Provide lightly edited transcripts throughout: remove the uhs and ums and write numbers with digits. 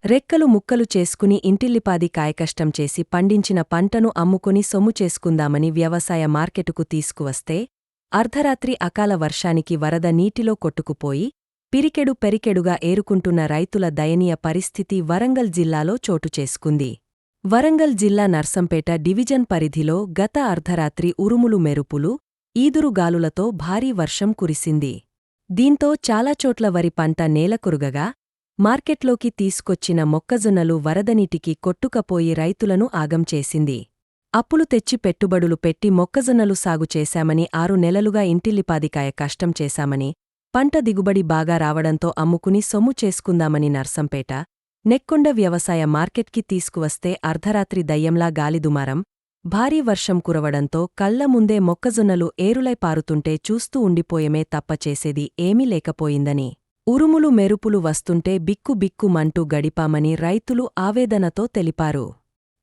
రెక్కలు ముక్కలు చేసుకుని ఇంటిల్లిపాది కాయకష్టం చేసి పండించిన పంటను అమ్ముకుని సొమ్ము చేసుకుందామని వ్యవసాయ మార్కెటుకు తీసుకువస్తే అర్ధరాత్రి అకాల వర్షానికి వరద నీటిలో కొట్టుకుపోయి పిరికెడు పెరికెడుగా ఏరుకుంటున్న రైతుల దయనీయ పరిస్థితి వరంగల్ జిల్లాలో చోటుచేసుకుంది. వరంగల్ జిల్లా నర్సంపేట డివిజన్ పరిధిలో గత అర్ధరాత్రి ఉరుములు మెరుపులు, ఈదురుగాలులతో భారీ వర్షం కురిసింది. దీంతో చాలా చోట్ల వరి పంట నేలకురుగగా మార్కెట్లోకి తీసుకొచ్చిన మొక్కజొన్నలు వరదనీటికి కొట్టుకపోయి రైతులను ఆగం చేసింది. అప్పులు తెచ్చి పెట్టుబడులు పెట్టి మొక్కజొన్నలు సాగు చేశామని 6 నెలలుగా ఇంటిల్లిపాదికాయ కష్టం చేశామని, పంట దిగుబడి బాగా రావడంతో అమ్ముకుని సొమ్ము చేసుకుందామని నర్సంపేట, నెక్కొండ వ్యవసాయ మార్కెట్కి తీసుకువస్తే అర్ధరాత్రి దయ్యంలా గాలిదుమారం, భారీ వర్షం కురవడంతో కళ్ల ముందే మొక్కజొన్నలు ఏరులై పారుతుంటే చూస్తూ ఉండిపోయమే తప్ప చేసేది ఏమీ లేకపోయిందని, ఉరుములు మెరుపులు వస్తుంటే బిక్కుబిక్కుమంటూ గడిపామని రైతులు ఆవేదనతో తెలిపారు.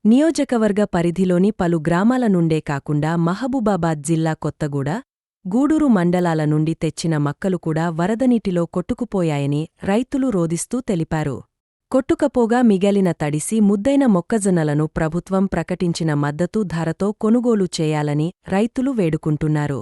నియోజకవర్గ పరిధిలోని పలు గ్రామాల నుండే కాకుండా మహబూబాబాద్ జిల్లా కొత్తగూడ, గూడూరు మండలాల నుండి తెచ్చిన మక్కలు కూడా వరదనీటిలో కొట్టుకుపోయాయని రైతులు రోదిస్తూ తెలిపారు. కొట్టుకపోగా మిగిలిన తడిసి ముద్దైన మొక్కజొన్నలను ప్రభుత్వం ప్రకటించిన మద్దతు ధరతో కొనుగోలు చేయాలని రైతులు వేడుకుంటున్నారు.